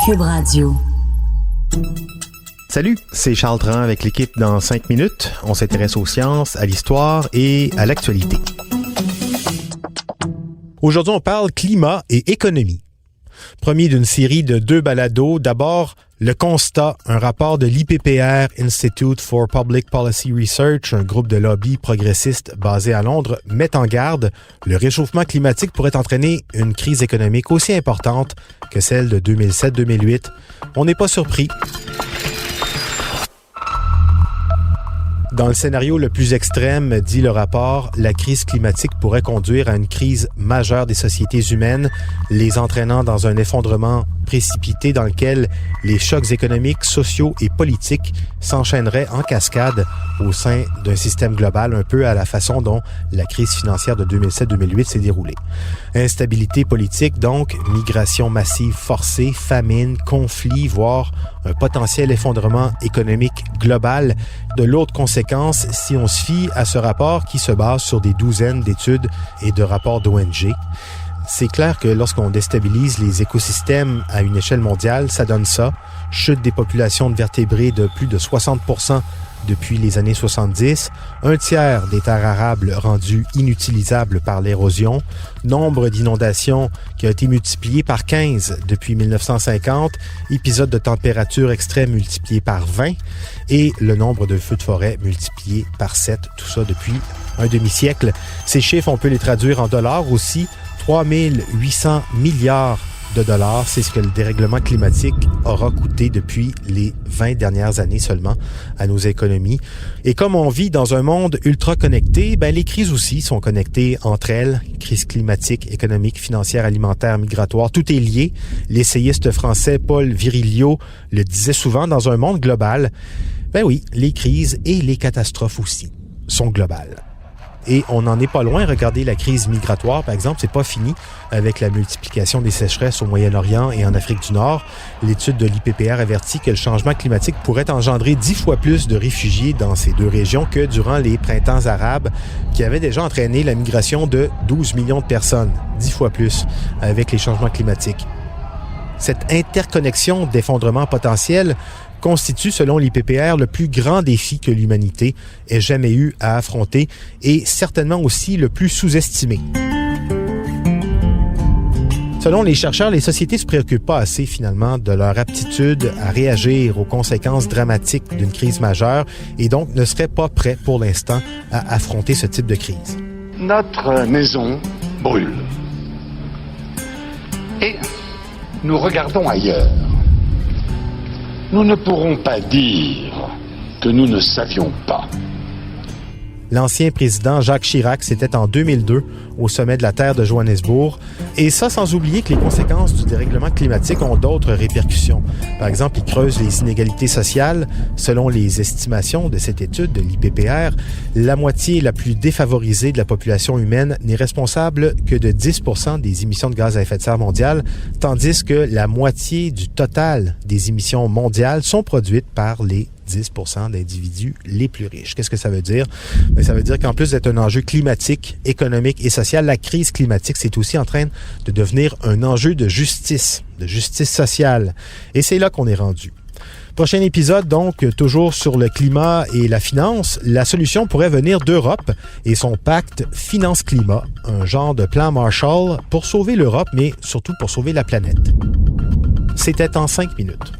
Cube Radio. Salut, c'est Charles Tran avec l'équipe dans 5 minutes. On s'intéresse aux sciences, à l'histoire et à l'actualité. Aujourd'hui, on parle climat et économie. Premier d'une série de 2 balados. D'abord, le constat, un rapport de l'IPPR, Institute for Public Policy Research, un groupe de lobby progressiste basé à Londres, met en garde. Le réchauffement climatique pourrait entraîner une crise économique aussi importante que celle de 2007-2008. On n'est pas surpris. Dans le scénario le plus extrême, dit le rapport, la crise climatique pourrait conduire à une crise majeure des sociétés humaines, les entraînant dans un effondrement précipité dans lequel les chocs économiques, sociaux et politiques s'enchaîneraient en cascade au sein d'un système global, un peu à la façon dont la crise financière de 2007-2008 s'est déroulée. Instabilité politique donc, migration massive forcée, famine, conflit, voire un potentiel effondrement économique global. De l'autre conséquence, si on se fie à ce rapport qui se base sur des douzaines d'études et de rapports d'ONG, c'est clair que lorsqu'on déstabilise les écosystèmes à une échelle mondiale, ça donne ça. Chute des populations de vertébrés de plus de 60% depuis les années 70, un tiers des terres arables rendues inutilisables par l'érosion, nombre d'inondations qui a été multiplié par 15 depuis 1950, épisodes de température extrême multipliés par 20 et le nombre de feux de forêt multiplié par 7, tout ça depuis un demi-siècle. Ces chiffres, on peut les traduire en dollars aussi, 3 800 milliards de dollars, c'est ce que le dérèglement climatique aura coûté depuis les 20 dernières années seulement à nos économies. Et comme on vit dans un monde ultra connecté, les crises aussi sont connectées entre elles. Crise climatique, économique, financière, alimentaire, migratoire, tout est lié. L'essayiste français Paul Virilio le disait souvent, dans un monde global, oui, les crises et les catastrophes aussi sont globales. Et on n'en est pas loin. Regardez la crise migratoire, par exemple, c'est pas fini avec la multiplication des sécheresses au Moyen-Orient et en Afrique du Nord. L'étude de l'IPPR avertit que le changement climatique pourrait engendrer 10 fois plus de réfugiés dans ces 2 régions que durant les printemps arabes qui avaient déjà entraîné la migration de 12 millions de personnes, 10 fois plus avec les changements climatiques. Cette interconnexion d'effondrement potentiel constitue, selon l'IPPR, le plus grand défi que l'humanité ait jamais eu à affronter et certainement aussi le plus sous-estimé. Selon les chercheurs, les sociétés ne se préoccupent pas assez finalement de leur aptitude à réagir aux conséquences dramatiques d'une crise majeure et donc ne seraient pas prêts pour l'instant à affronter ce type de crise. Notre maison brûle. Et nous regardons ailleurs. Nous ne pourrons pas dire que nous ne savions pas. L'ancien président Jacques Chirac, c'était en 2002 au sommet de la Terre de Johannesburg. Et ça, sans oublier que les conséquences du dérèglement climatique ont d'autres répercussions. Par exemple, il creuse les inégalités sociales. Selon les estimations de cette étude de l'IPPR, la moitié la plus défavorisée de la population humaine n'est responsable que de 10% des émissions de gaz à effet de serre mondiales, tandis que la moitié du total des émissions mondiales sont produites par les 10% d'individus les plus riches. Qu'est-ce que ça veut dire? Ça veut dire qu'en plus d'être un enjeu climatique, économique et social, la crise climatique, c'est aussi en train de devenir un enjeu de justice sociale. Et c'est là qu'on est rendu. Prochain épisode, donc, toujours sur le climat et la finance. La solution pourrait venir d'Europe et son pacte finance-climat, un genre de plan Marshall pour sauver l'Europe, mais surtout pour sauver la planète. C'était en 5 minutes.